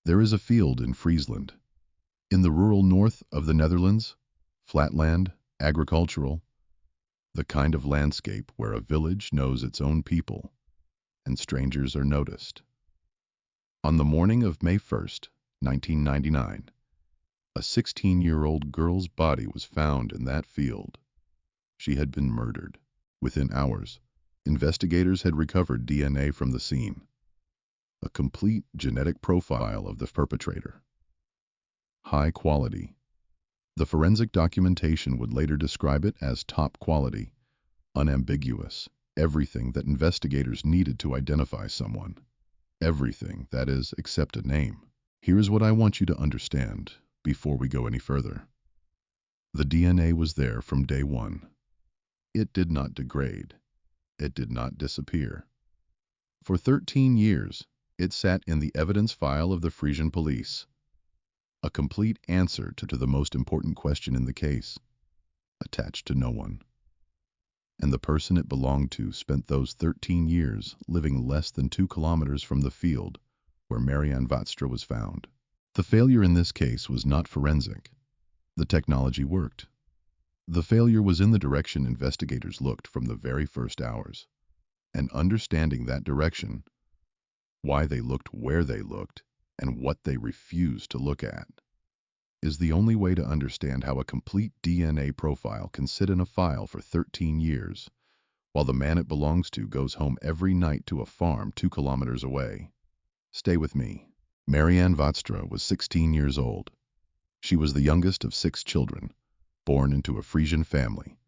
There is a field in Friesland, in the rural north of the Netherlands, flatland, agricultural, the kind of landscape where a village knows its own people and strangers are noticed. On the morning of May 1st, 1999, a 16-year-old girl's body was found in that field. She had been murdered. Within hours, investigators had recovered DNA from the scene, a complete genetic profile of the perpetrator. High quality. The forensic documentation would later describe it as top quality, unambiguous, everything that investigators needed to identify someone. Everything, that is, except a name. Here is what I want you to understand before we go any further. The DNA was there from day one. It did not degrade. It did not disappear. For 13 years, it sat in the evidence file of the Frisian police. A complete answer to the most important question in the case, attached to no one. And the person it belonged to spent those 13 years living less than 2 kilometers from the field where Marianne Vaatstra was found. The failure in this case was not forensic. The technology worked. The failure was in the direction investigators looked from the very first hours. And understanding that direction, why they looked where they looked, and what they refused to look at, is the only way to understand how a complete DNA profile can sit in a file for 13 years, while the man it belongs to goes home every night to a farm 2 kilometers away. Stay with me. Marianne Vaatstra was 16 years old. She was the youngest of 6 children, born into a Frisian family,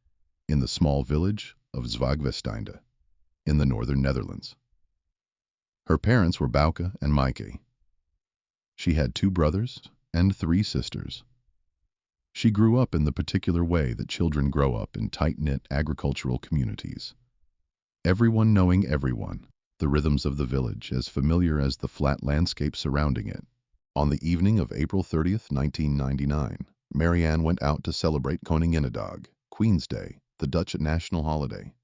in the small village of Zwaagwesteinde, in the northern Netherlands. Her parents were Bouke and Maaike. She had 2 brothers and 3 sisters. She grew up in the particular way that children grow up in tight-knit agricultural communities. Everyone knowing everyone, the rhythms of the village as familiar as the flat landscape surrounding it. On the evening of April 30th, 1999, Marianne went out to celebrate Koninginnedag, Queen's Day, the Dutch national holiday,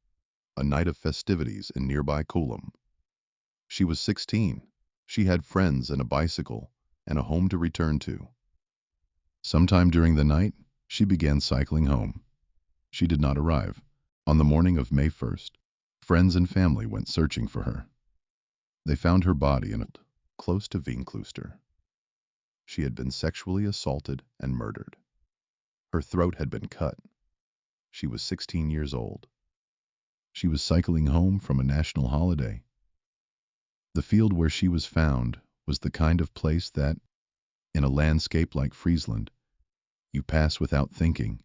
a night of festivities in nearby Kulum. She was 16. She had friends and a bicycle, and a home to return to. Sometime during the night, she began cycling home. She did not arrive. On the morning of May 1st, friends and family went searching for her. They found her body close to Veenklooster. She had been sexually assaulted and murdered. Her throat had been cut. She was 16 years old. She was cycling home from a national holiday. The field where she was found was the kind of place that, in a landscape like Friesland, you pass without thinking.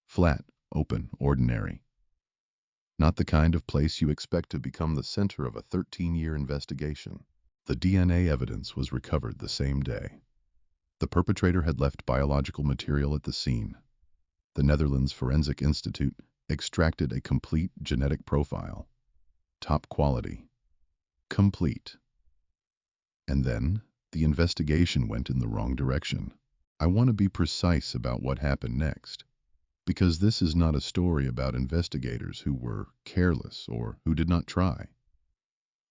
Flat, open, ordinary. Not the kind of place you expect to become the center of a 13-year investigation. The DNA evidence was recovered the same day. The perpetrator had left biological material at the scene. The Netherlands Forensic Institute extracted a complete genetic profile. Top quality. Complete. And then, the investigation went in the wrong direction. I want to be precise about what happened next, because this is not a story about investigators who were careless or who did not try.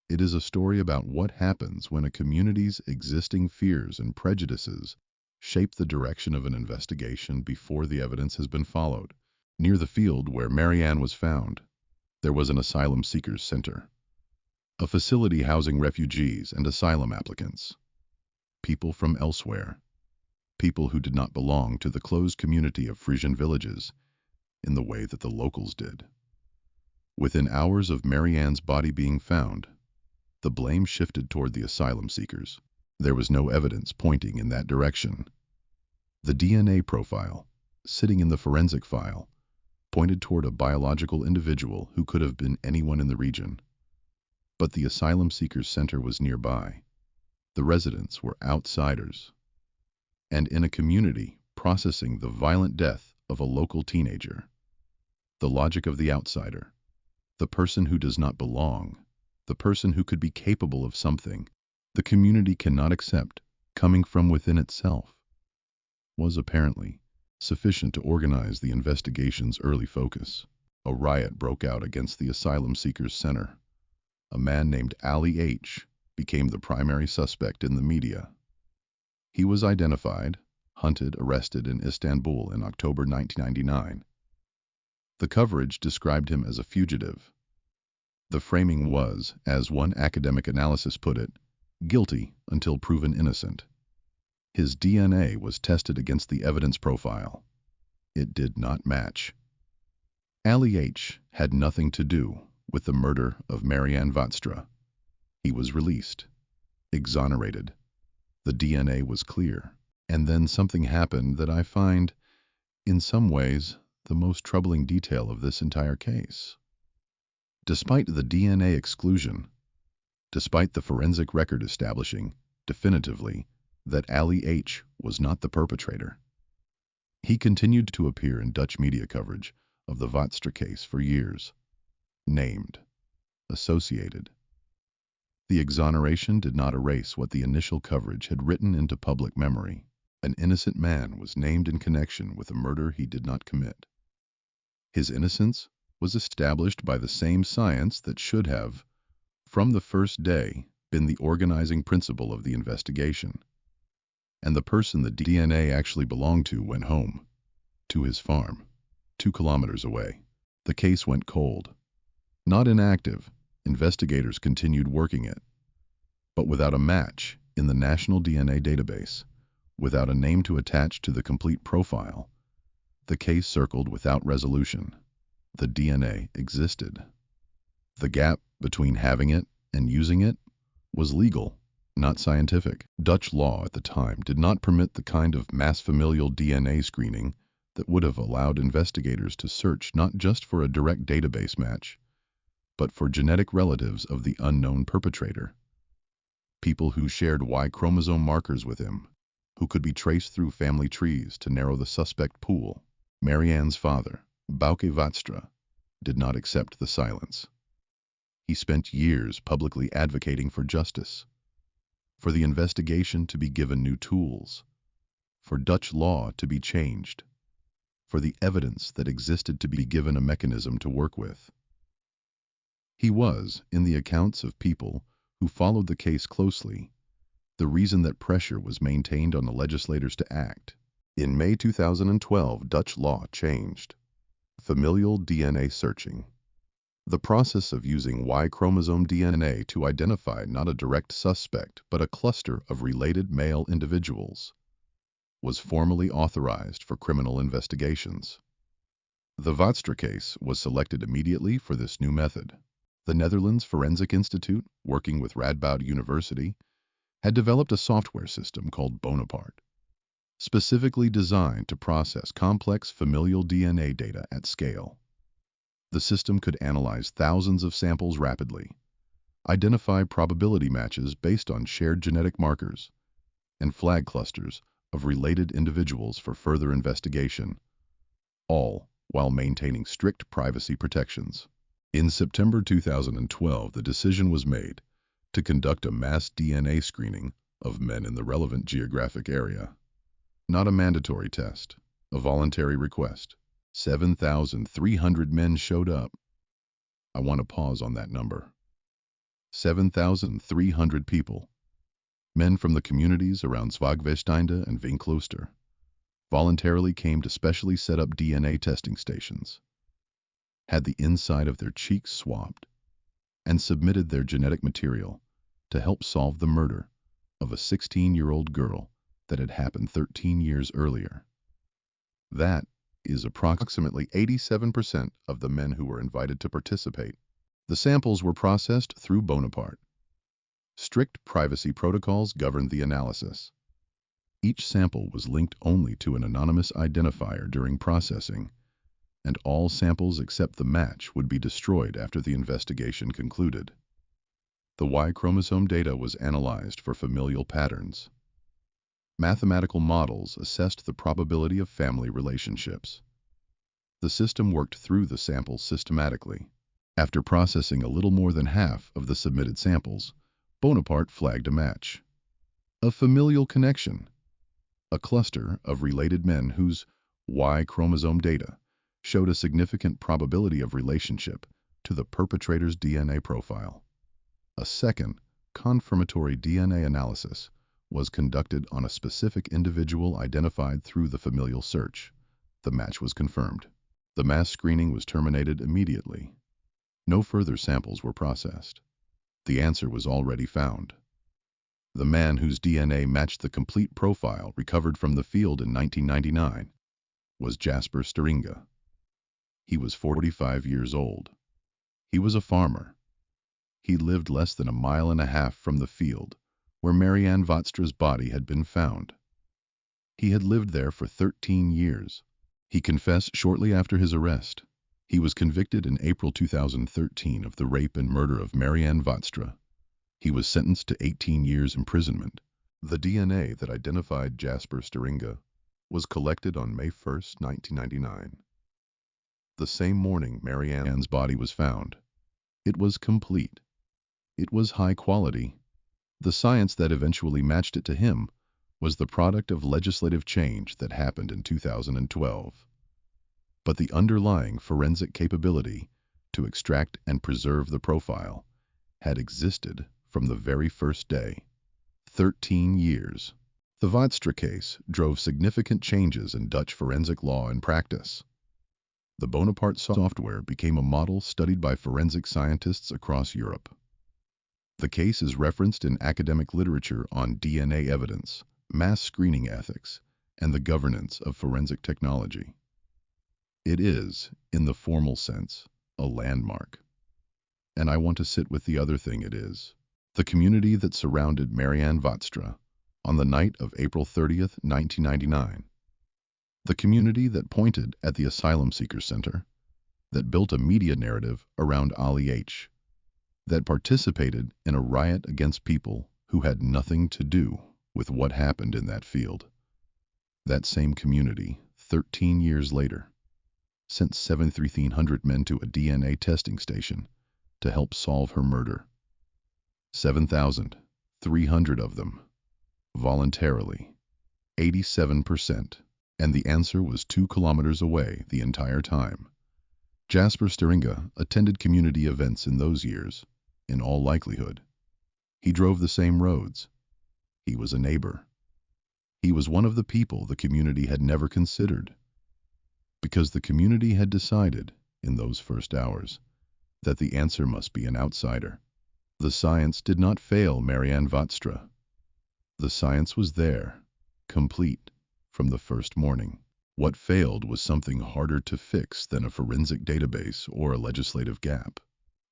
It is a story about what happens when a community's existing fears and prejudices shape the direction of an investigation before the evidence has been followed. Near the field where Marianne was found, there was an asylum seekers center, a facility housing refugees and asylum applicants, people from elsewhere, people who did not belong to the closed community of Frisian villages in the way that the locals did. Within hours of Marianne's body being found, the blame shifted toward the asylum seekers. There was no evidence pointing in that direction. The DNA profile, sitting in the forensic file, pointed toward a biological individual who could have been anyone in the region. But the asylum seekers center was nearby. The residents were outsiders, and in a community processing the violent death of a local teenager. The logic of the outsider, the person who does not belong, the person who could be capable of something the community cannot accept coming from within itself, was apparently sufficient to organize the investigation's early focus. A riot broke out against the asylum seekers center. A man named Ali H. became the primary suspect in the media. He was identified, hunted, arrested in Istanbul in October 1999. The coverage described him as a fugitive. The framing was, as one academic analysis put it, guilty until proven innocent. His DNA was tested against the evidence profile. It did not match. Ali H. had nothing to do with the murder of Marianne Vaatstra. He was released, exonerated. The DNA was clear. And then something happened that I find, in some ways, the most troubling detail of this entire case. Despite the DNA exclusion, despite the forensic record establishing, definitively, that Ali H. was not the perpetrator, he continued to appear in Dutch media coverage of the Vaatstra case for years. Named. Associated. The exoneration did not erase what the initial coverage had written into public memory. An innocent man was named in connection with a murder he did not commit. His innocence was established by the same science that should have, from the first day, been the organizing principle of the investigation. And the person the DNA actually belonged to went home, to his farm, 2 kilometers away. The case went cold. Not inactive, investigators continued working it. But without a match in the national DNA database, without a name to attach to the complete profile, the case circled without resolution. The DNA existed. The gap between having it and using it was legal, not scientific. Dutch law at the time did not permit the kind of mass familial DNA screening that would have allowed investigators to search not just for a direct database match, but for genetic relatives of the unknown perpetrator. People who shared Y chromosome markers with him, who could be traced through family trees to narrow the suspect pool. Marianne's father, Bouke Vaatstra, did not accept the silence. He spent years publicly advocating for justice, for the investigation to be given new tools, for Dutch law to be changed, for the evidence that existed to be given a mechanism to work with. He was, in the accounts of people who followed the case closely, the reason that pressure was maintained on the legislators to act. In May 2012, Dutch law changed. Familial DNA searching. The process of using Y chromosome DNA to identify not a direct suspect but a cluster of related male individuals was formally authorized for criminal investigations. The Vaatstra case was selected immediately for this new method. The Netherlands Forensic Institute, working with Radboud University, had developed a software system called Bonaparte, specifically designed to process complex familial DNA data at scale. The system could analyze thousands of samples rapidly, identify probability matches based on shared genetic markers, and flag clusters of related individuals for further investigation, all while maintaining strict privacy protections. In September 2012, the decision was made to conduct a mass DNA screening of men in the relevant geographic area. Not a mandatory test, a voluntary request. 7,300 men showed up. I want to pause on that number. 7,300 people, men from the communities around Zwaagwesteinde and Vinkloster, voluntarily came to specially set up DNA testing stations, had the inside of their cheeks swabbed, and submitted their genetic material to help solve the murder of a 16-year-old girl that had happened 13 years earlier. That is approximately 87% of the men who were invited to participate. The samples were processed through Bonaparte. Strict privacy protocols governed the analysis. Each sample was linked only to an anonymous identifier during processing, and all samples except the match would be destroyed after the investigation concluded. The Y chromosome data was analyzed for familial patterns. Mathematical models assessed the probability of family relationships. The system worked through the samples systematically. After processing a little more than half of the submitted samples, Bonaparte flagged a match. A familial connection. A cluster of related men whose Y chromosome data showed a significant probability of relationship to the perpetrator's DNA profile. A second, confirmatory DNA analysis was conducted on a specific individual identified through the familial search. The match was confirmed. The mass screening was terminated immediately. No further samples were processed. The answer was already found. The man whose DNA matched the complete profile recovered from the field in 1999 was Jasper Steringa. He was 45 years old. He was a farmer. He lived less than a mile and a half from the field where Marianne Vaatstra's body had been found. He had lived there for 13 years. He confessed shortly after his arrest. He was convicted in April 2013 of the rape and murder of Marianne Vaatstra. He was sentenced to 18 years imprisonment. The DNA that identified Jasper Steringa was collected on May 1, 1999. The same morning Marianne's body was found. It was complete. It was high quality. The science that eventually matched it to him was the product of legislative change that happened in 2012. But the underlying forensic capability to extract and preserve the profile had existed from the very first day. 13 years. The Vaatstra case drove significant changes in Dutch forensic law and practice. The Bonaparte software became a model studied by forensic scientists across Europe. The case is referenced in academic literature on DNA evidence, mass screening ethics, and the governance of forensic technology. It is, in the formal sense, a landmark. And I want to sit with the other thing it is. The community that surrounded Marianne Vaatstra on the night of April 30th, 1999. The community that pointed at the Asylum Seeker Center, that built a media narrative around Ali H., that participated in a riot against people who had nothing to do with what happened in that field. That same community, 13 years later, sent 7,300 men to a DNA testing station to help solve her murder. 7,300 of them, voluntarily, 87%, and the answer was 2 kilometers away the entire time. Jasper Steringa attended community events in those years, in all likelihood. He drove the same roads. He was a neighbor. He was one of the people the community had never considered, because the community had decided, in those first hours, that the answer must be an outsider. The science did not fail Marianne Vaatstra. The science was there, complete, from the first morning. What failed was something harder to fix than a forensic database or a legislative gap.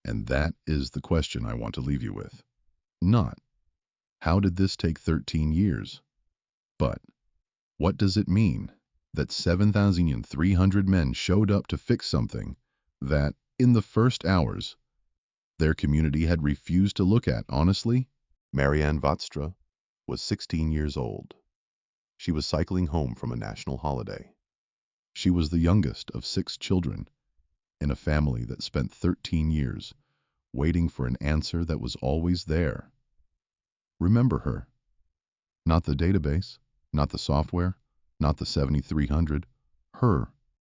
And that is the question I want to leave you with. Not, how did this take 13 years? But, what does it mean that 7,300 men showed up to fix something that, in the first hours, their community had refused to look at honestly? Marianne Vaatstra was 16 years old. She was cycling home from a national holiday. She was the youngest of 6 children in a family that spent 13 years waiting for an answer that was always there. Remember her. Not the database, not the software, not the 7,300. Her.